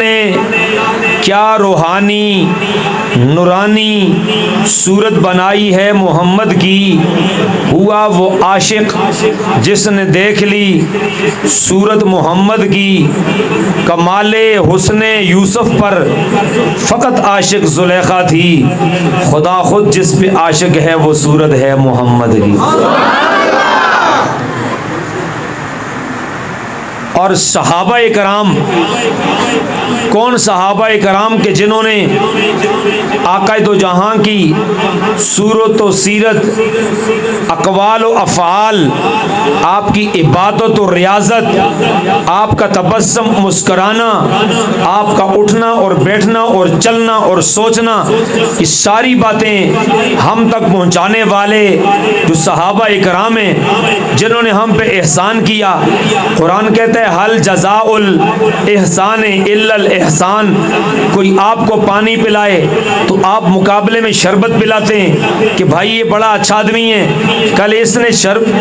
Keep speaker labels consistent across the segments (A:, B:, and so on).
A: نے کیا روحانی نورانی صورت بنائی ہے محمد کی، ہوا وہ عاشق جس نے دیکھ لی صورت محمد کی، کمال حسن یوسف پر فقط عاشق زلیخا تھی، خدا خود جس پہ عاشق ہے وہ صورت ہے محمد کی۔ اور صحابہ کرام، کون صحابہ کرام کہ جنہوں نے آقا دو جہاں کی صورت و سیرت، اقوال و افعال، آپ کی عبادت و ریاضت، آپ کا تبسم مسکرانا، آپ کا اٹھنا اور بیٹھنا اور چلنا اور سوچنا، یہ ساری باتیں ہم تک پہنچانے والے جو صحابہ کرام ہیں جنہوں نے ہم پہ احسان کیا۔ قرآن کہتا ہے حل جزاء الاحسان الا الاحسان، کوئی آپ کو پانی پلائے تو آپ مقابلے میں شربت پلاتے ہیں کہ بھائی یہ بڑا اچھا آدمی ہے، کل اس نے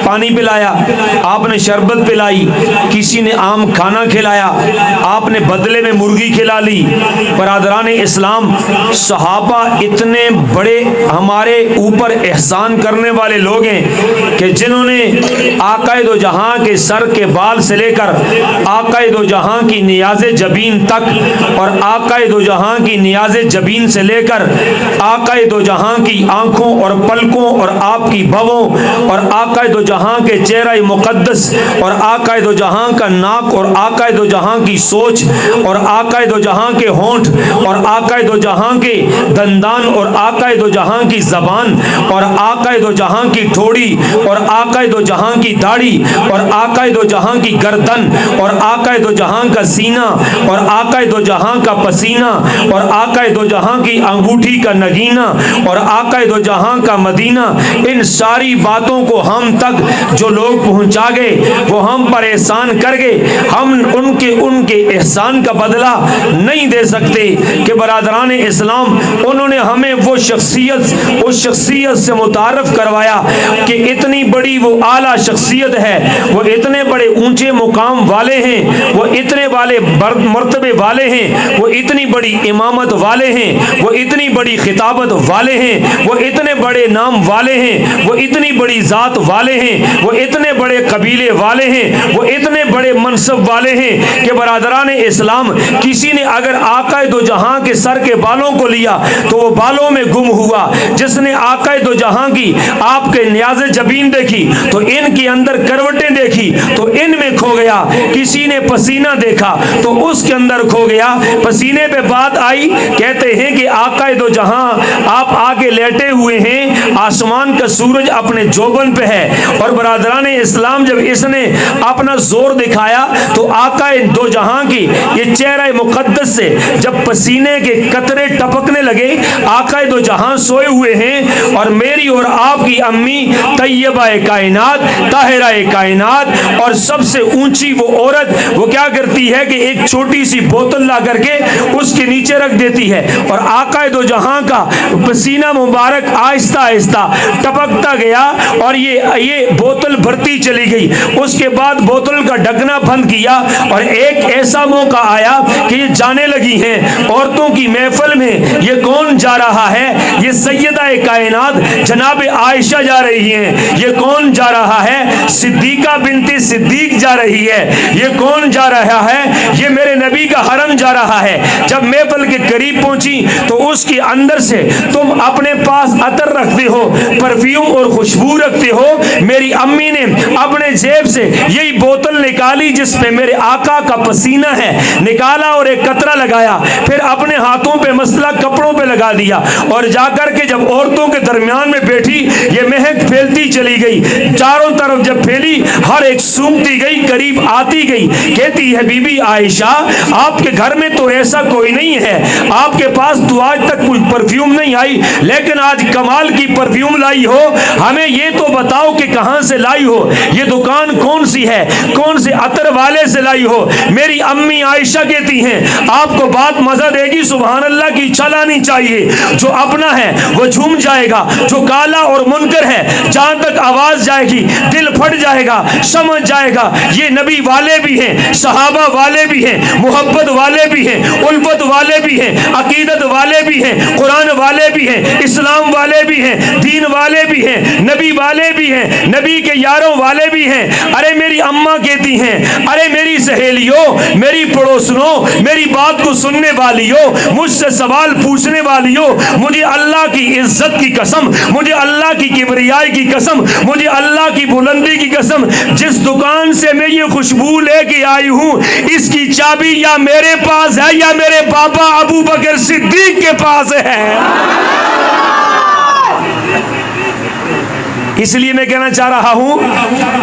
A: پانی پلایا، آپ نے شربت پلائی، کسی نے عام کھانا کھلایا، آپ نے بدلے میں مرغی کھلا لی۔ برادران اسلام، صحابہ اتنے بڑے ہمارے اوپر احسان کرنے والے لوگ ہیں کہ جنہوں نے آقا دو جہاں کے سر کے بال سے لے کر آقا دو جہاں کی نیاز جبین تک، اور آقا دو جہاں کی نیاز جبین سے لے کر آقا دو جہاں کی آنکھوں اور پلکوں اور آپ کی بھووں اور آقا دو جہاں کے چہرہ مقدس اور آقا دو جہاں کا ناک اور آقا دو جہاں کی سوچ اور آقا دو جہاں کے ہونٹ اور آقا دو جہاں کے دندان اور آقا دو جہاں کی زبان اور آقا دو جہاں کی ٹھوڑی اور آقا دو جہاں کی داڑھی اور آقا دو جہاں کی گردن اور آقا دو جہاں کا سینہ اور آقا دو جہاں کا پسینہ اور آقا دو جہاں کی انگوٹھی کا نگینہ اور آقا دو جہاں کا مدینہ، ان ساری باتوں کو ہم تک جو لوگ پہنچا گئے وہ ہم پر احسان کر گئے، ہم ان کے احسان کا بدلہ نہیں دے سکتے کہ برادران اسلام انہوں نے ہمیں وہ شخصیت اس شخصیت سے متعارف کروایا کہ اتنی بڑی وہ اعلیٰ شخصیت ہے، وہ اتنے بڑے اونچے مقام والے ہیں، وہ اتنے والے مرتبے والے ہیں، وہ اتنی بڑی امامت والے ہیں، وہ اتنی بڑی خطابت والے ہیں، وہ اتنے بڑے نام والے ہیں، وہ اتنی بڑی ذات والے ہیں، وہ اتنے بڑے قبیلے والے ہیں، وہ اتنے بڑے منصب والے ہیں کہ برادران اسلام کسی نے اگر آقا دو جہاں کے سر کے بالوں کو لیا تو وہ بالوں میں گم ہوا، جس نے آقا دو جہاں کی آپ کے نیاز جبین دیکھی تو ان کے اندر کروٹیں دیکھی تو ان میں کھو گیا، کسی نے پسینہ دیکھا تو اس کے اندر کھو گیا، پسینے پہ بات آئی، کہتے ہیں کہ آقا دو جہاں آپ آگے لیٹے ہوئے ہیں، آسمان کا سورج اپنے جوبن پہ ہے، اور برادران اسلام جب اس نے اپنا زور دکھایا تو آقا دو جہاں کی یہ چہرہ مقدس سے جب پسینے کے قطرے ٹپکنے لگے، آقا دو جہاں سوئے ہوئے ہیں، اور میری اور آپ کی امی طیبہ کائنات طاہرہ کائنات اور سب سے اونچی وہ عورت وہ کیا کرتی ہے کہ ایک چھوٹی سی بوتل لا کر کے اس کے نیچے رکھ دیتی ہے، اور آقا دو جہاں کا پسینہ مبارک آہستہ آہستہ ٹپکتا گیا اور یہ بوتل بھرتی چلی گئی، اس کے بعد بوتل کا ڈھکنا بند کیا، اور ایک ایسا موقع آیا کہ یہ جانے لگی ہیں عورتوں کی محفل میں، یہ کون جا رہا ہے؟ یہ سیدہ کائنات جناب عائشہ جا رہی ہیں، یہ کون جا رہا ہے؟ صدیقہ بنت صدیق جا رہی ہے، یہ کون جا رہا ہے؟ یہ میرے نبی کا حرم جا رہا ہے۔ جب محفل کے قریب پہنچی تو اس کے اندر سے تم اپنے پاس عطر رکھتے ہو، پرفیوم اور خوشبو رکھتے ہو، میری امی نے اپنے جیب سے یہی بوتل نکالی جس پہ میرے آقا کا پسینہ ہے، نکالا اور ایک قطرہ لگایا، پھر اپنے ہاتھوں پہ مسئلہ کپڑوں پہ لگا دیا، اور جا کر کے جب عورتوں کے درمیان میں بیٹھی یہ مہک پھیلتی چلی گئی، چاروں طرف جب پھیلی ہر ایک سونگتی گئی، قریب آتی گئی، کہتی ہے بی بی عائشہ آپ کے گھر میں تو ایسا کوئی نہیں ہے، آپ کے پاس تو آج تک کوئی پرفیوم نہیں آئی، لیکن آج کمال کی پرفیوم لائی ہو، ہمیں یہ تو بتاؤ کہ کہاں سے لائی ہو، یہ دکان کون سی ہے، کون سے عطر والے سے لائی ہو؟ میری امی عائشہ کہتی ہیں آپ کو بات مزہ دے گی، سبحان اللہ کی چلانی چاہیے، جو اپنا ہے وہ جھوم جائے گا، جو کالا اور منکر ہے جہاں تک آواز جائے گی دل پھٹ جائے گا، سمجھ جائے گا یہ نبی والے بھی ہیں، صحابہ والے بھی ہیں، محبت والے والے بھی ہیں, الفت والے بھی ہیں, عقیدت والے بھی ہیں, قرآن والے بھی ہیں, اسلام والے بھی ہیں, دین والے بھی ہیں, نبی والے بھی ہیں, نبی کے یاروں والے بھی ہیں. ارے میری اماں کہتی ہیں, ارے میری سہیلیوں, میری پڑوسنوں, میری بات کو سننے والیوں, مجھ سے سوال پوچھنے والیوں, مجھے اللہ کی عزت کی قسم, مجھے اللہ کی کبریائی کی قسم, مجھے اللہ کی بلندی کی قسم, جس دکان سے میں یہ خوشبو لے کے آئی ہوں اس کی چابی یا میرے پاس ہے یا میرے بابا ابو بکر صدیق کے پاس ہے. اس لیے میں کہنا چاہ رہا ہوں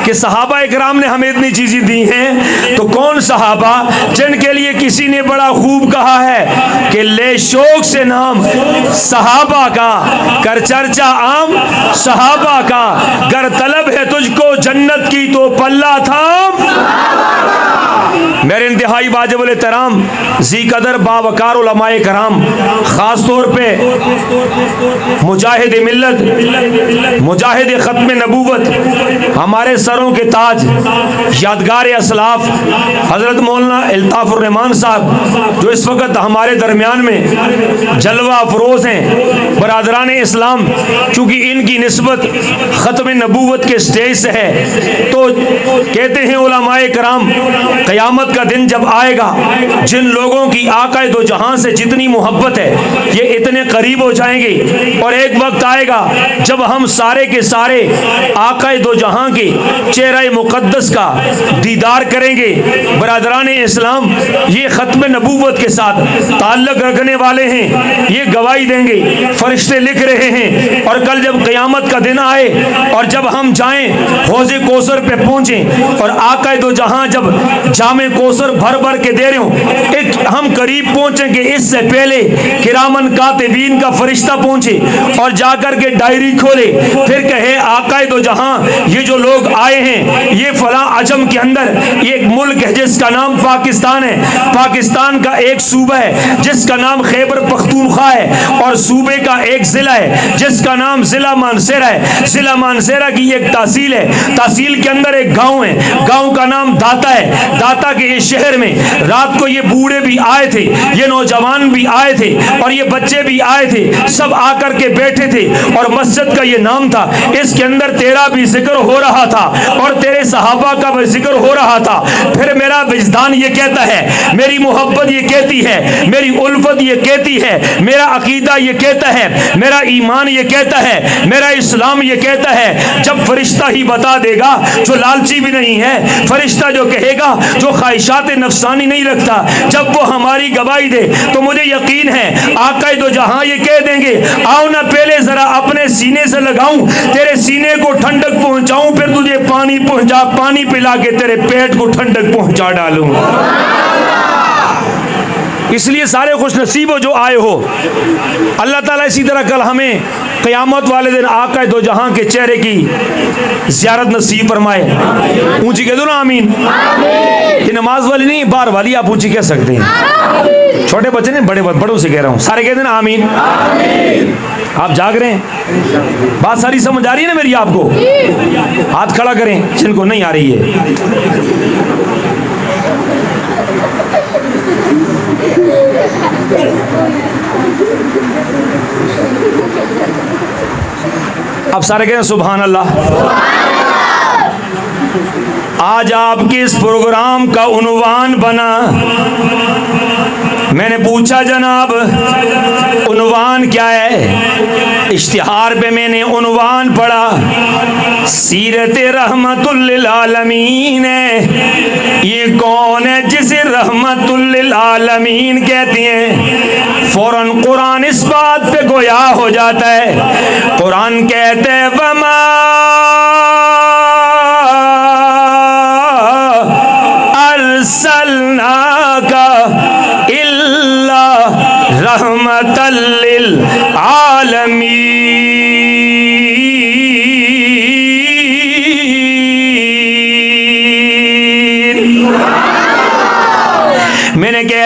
A: کہ صحابہ اکرام نے ہمیں اتنی چیزیں دی ہیں, تو کون صحابہ جن کے لیے کسی نے بڑا خوب کہا ہے کہ لے شوق سے نام صحابہ کا, کر چرچا عام صحابہ کا, گر طلب ہے تجھ کو جنت کی تو پلہ تھام. میرے انتہائی واجب الاحترام ذی قدر باوقار علماء کرام, خاص طور پہ مجاہد ملت, مجاہد ختم نبوت, ہمارے سروں کے تاج, یادگار اسلاف حضرت مولانا الطاف الرحمان صاحب جو اس وقت ہمارے درمیان میں جلوہ افروز ہیں. برادران اسلام, چونکہ ان کی نسبت ختم نبوت کے سٹیج سے ہے, تو کہتے ہیں علماء کرام قیامت کا دن جب آئے گا, جن لوگوں کی آقا دو جہاں سے جتنی محبت ہے یہ اتنے قریب ہو جائیں گے, اور ایک وقت آئے گا جب ہم سارے کے سارے آقا دو جہاں کے چہرہ مقدس کا دیدار کریں گے. برادران اسلام, یہ ختم نبوت کے ساتھ تعلق رکھنے والے ہیں, یہ گواہی دیں گے, فرشتے لکھ رہے ہیں, اور کل جب قیامت کا دن آئے اور جب ہم جائیں حوض کوثر پہ پہنچیں اور آقا دو جہاں جب جام کوثر بھر بھر کے دے رہے ہوں, ایک ہم قریب پہنچیں گے اس سے پہلے کرامن کاتبین کا فرشتہ پہنچے اور جا کر کے ڈائری کھولے, پھر کہے آقا دو جہاں یہ جو لوگ آئے ہیں یہ فلاں عجم کے اندر ایک ملک ہے جس کا نام پاکستان ہے, پاکستان کا ایک صوبہ ہے جس کا نام خیبر پختونخوا ہے, اور صوبے کا ایک ضلع ہے جس کا نام ضلع مانسہرہ ہے. ضلع مانسہرہ کی ایک تحصیل ہے, تحصیل کے اندر ایک گاؤں ہے, گاؤں کا نام داتا ہے. داتا کے اس شہر میں رات کو یہ بوڑھے بھی آئے تھے, یہ نوجوان بھی آئے تھے, اور یہ بچے بھی آئے تھے, سب آ کر کے بیٹھے تھے, اور مسجد کا یہ نام تھا. اس کے اندر تیرا بھی ذکر ہو رہا تھا اور تیرے صحابہ کا بھی ذکر ہو رہا تھا. پھر میرا وجدان یہ کہتا ہے, میری محبت یہ کہتی ہے, میری الفت یہ کہتی ہے, میرا عقیدہ یہ کہتا ہے, میرا ایمان یہ کہتا ہے, میرا اسلام یہ کہتا ہے, جب فرشتہ ہی بتا دے گا جو لالچی بھی نہیں ہے, فرشتہ جو کہے گا جو خواہشات نفسانی نہیں رکھتا, جب وہ ہماری گواہی دے تو مجھے یقین ہے آقا دو جہاں یہ کہہ دیں گے, آؤ نہ پہلے ذرا اپنے سینے سے لگاؤں, تیرے سینے کو ٹھنڈک پہنچاؤں, پھر تجھے پانی پہنچا, پانی پلا کے تیرے پیٹ کو ٹھنڈک پہنچا ڈالوں. اس لیے سارے خوش نصیب ہو جو آئے ہو. اللہ تعالیٰ اسی طرح کل ہمیں قیامت والے دن آقا دو جہاں کے چہرے کی زیارت نصیب فرمائے. اونچی کہہ دو نا آمین. یہ نماز والی نہیں, بار والی, آپ اونچی کہہ سکتے ہیں. چھوٹے بچے نہیں, بڑوں سے کہہ رہا ہوں, سارے کہہ دینا آمین. آپ جاگ رہے ہیں, بات ساری سمجھ آ رہی ہے نا میری آپ کو؟ ہاتھ کھڑا کریں جن کو نہیں آ رہی ہے. اب سارے کہیں سبحان اللہ. آج آپ کے اس پروگرام کا عنوان بنا, میں نے پوچھا جناب عنوان کیا ہے؟ اشتہار پہ میں نے عنوان پڑھا, سیرت رحمت للعالمین ہے. یہ کون ہے جسے رحمت للعالمین کہتے ہیں؟ فوراً قرآن اس بات پہ گویا ہو جاتا ہے. قرآن کہتے ہیں وما ارسلناک الا رحمت للعالمین. میں نے کہہ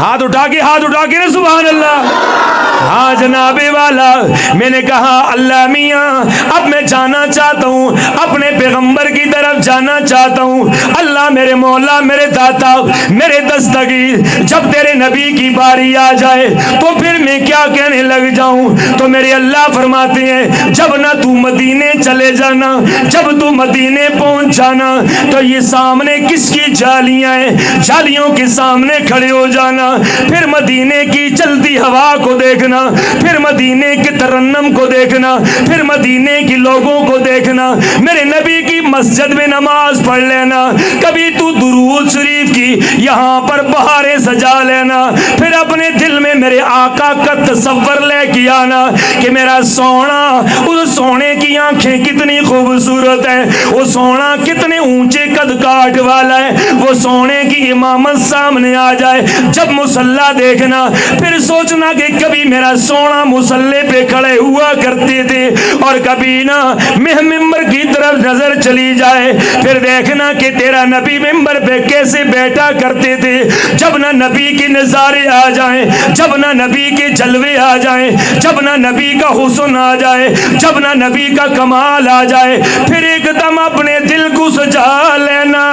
A: ہاتھ اٹھا کے نا سبحان اللہ. ہاں جناب والا, میں نے کہا اللہ میاں اب میں جانا چاہتا ہوں, اپنے پیغمبر کی طرف جانا چاہتا ہوں. اللہ میرے مولا, میرے داتا, میرے دستگیر, جب تیرے نبی کی باری آ جائے تو پھر میں کیا کہنے لگ جاؤں. تو میرے اللہ فرماتے ہیں جب نہ تو مدینے چلے جانا, جب تو مدینے پہنچ جانا تو یہ سامنے کس کی جالیاں ہیں, جالیوں کے سامنے کھڑے ہو جانا. پھر مدینے کی چلتی ہوا کو دیکھنا, پھر مدینے کے ترنم کو دیکھنا, پھر مدینے کی لوگوں کو دیکھنا. میرے نبی کی مسجد میں نماز پڑھ لینا, کبھی تو درود شریف کی یہاں پر بہاریں سجا لینا. پھر اپنے دل میں میرے آقا کا تصور لے کے آنا کہ میرا سونا, اس سونے کی آنکھیں کتنی خوبصورت ہیں, وہ سونا کتنے اونچے قد کاٹ والا ہے, وہ سونے کی امامت سامنے آ جائے. جب مصلی دیکھنا, پھر سوچنا کہ کبھی میرا سونا مصلی پہ کھڑے ہوا کرتے تھے اور کبھی نہ ممبر کی طرف نظر چلی جائے. پھر دیکھنا کہ تیرا نبی ممبر پہ کیسے بیٹھا کرتے تھے. جب نہ نبی کے نظارے آ جائیں, جب نہ نبی کے جلوے آ جائیں, جب نہ نبی کا حسن آ جائے, جب نہ نبی کا کمال آ جائے, پھر ایک دم اپنے دل کو سجا لینا,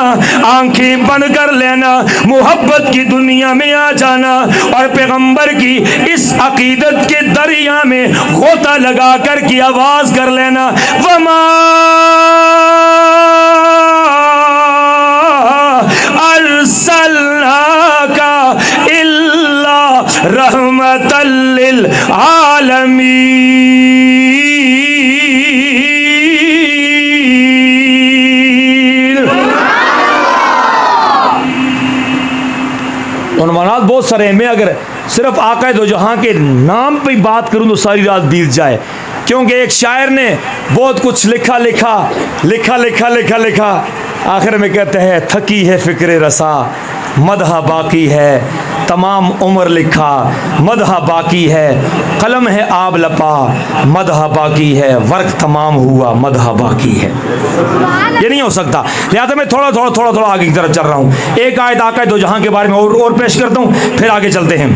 A: آنکھیں بند کر لینا, محبت کی دنیا میں آ جانا اور پیغمبر کی اس عقیدت کے دریا میں غوطہ لگا کر کی آواز کر لینا وما ارسلناک الا رحمۃ للعالمین. عنوانات بہت سارے ہیں, میں اگر صرف آقا دو جہاں کے نام پہ بات کروں تو ساری رات بیت جائے, کیونکہ ایک شاعر نے بہت کچھ لکھا, آخر میں کہتے ہیں تھکی ہے فکر رسا, مدح باقی ہے تمام عمر لکھا, مدح باقی ہے قلم ہے آب لپا, مدح باقی ہے ورق تمام ہوا, مدح باقی ہے. یہ نہیں ہو سکتا, لہٰذا میں تھوڑا آگے کی طرف چل رہا ہوں. ایک آیت آقا دو جہاں کے بارے میں اور پیش کرتا ہوں, پھر آگے چلتے ہیں.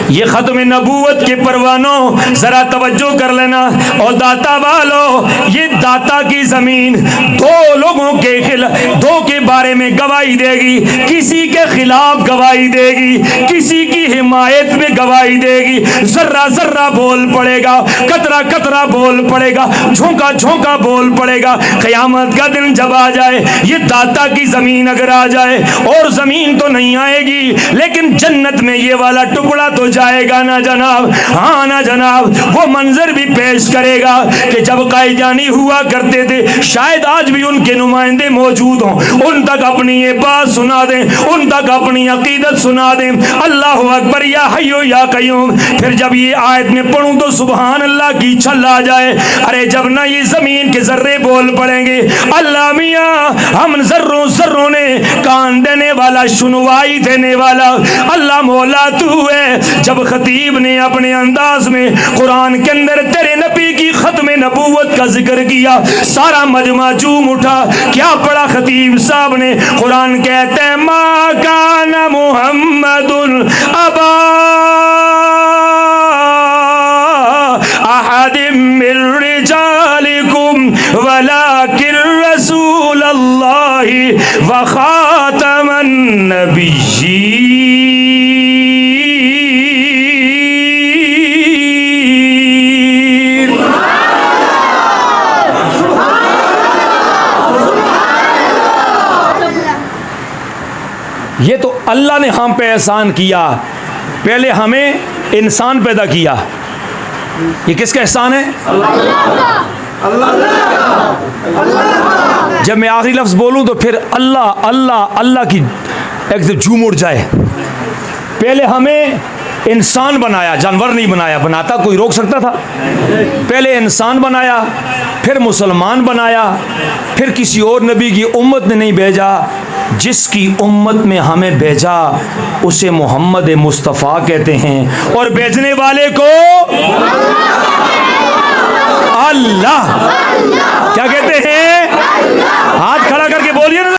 A: یہ ختم نبوت کے پروانوں ذرا توجہ کر لینا, اور داتا والو, یہ داتا کی زمین دو لوگوں کے بارے میں گواہی دے گی, کسی کے خلاف گواہی دے گی, کسی کی حمایت میں گواہی دے گی. ذرہ بول پڑے گا, قطرہ بول پڑے گا, جھونکا بول پڑے گا. قیامت کا دن جب آ جائے, یہ داتا کی زمین اگر آ جائے, اور زمین تو نہیں آئے گی لیکن جنت میں یہ والا ٹکڑا تو جائے گا نا جناب. ہاں نا جناب, وہ منظر بھی پیش کرے گا کہ جب قائدانی ہوا کرتے تھے, شاید آج بھی ان کے نمائندے موجود ہوں, ان تک اپنی یہ بات سنا دیں, ان تک اپنی عقیدت سنا دیں. اللہ اکبر یا حیو یا قیوم. پھر جب یہ آیت میں پڑھوں تو سبحان اللہ کی چھل آ جائے. ارے جب نہ یہ زمین کے ذرے بول پڑیں گے, اللہ میاں ہم ذروں نے کان دینے والا, سنوائی دینے والا اللہ مولا تو ہے. جب خطیب نے اپنے انداز میں قرآن کے اندر تیرے نبی کی ختم نبوت کا ذکر کیا, سارا مجمع جھوم اٹھا. کیا پڑھا خطیب صاحب نے؟ قرآن کہتے ہیں ما کان محمد ابا احد من رجالکم ولکن رسول اللہ وخاتم النبیین. یہ تو اللہ نے ہم پہ احسان کیا, پہلے ہمیں انسان پیدا کیا. یہ کس کا احسان ہے؟ جب میں آخری لفظ بولوں تو پھر اللہ کی ایک جھوم اڑ جائے. پہلے ہمیں انسان بنایا, جانور نہیں بنایا. بناتا کوئی روک سکتا تھا؟ پہلے انسان بنایا, پھر مسلمان بنایا, پھر کسی اور نبی کی امت نے نہیں بھیجا. جس کی امت میں ہمیں بھیجا اسے محمد مصطفیٰ کہتے ہیں, اور بھیجنے والے کو اللہ کیا کہتے ہیں؟ ہاتھ کھڑا کر کے بولیے نا.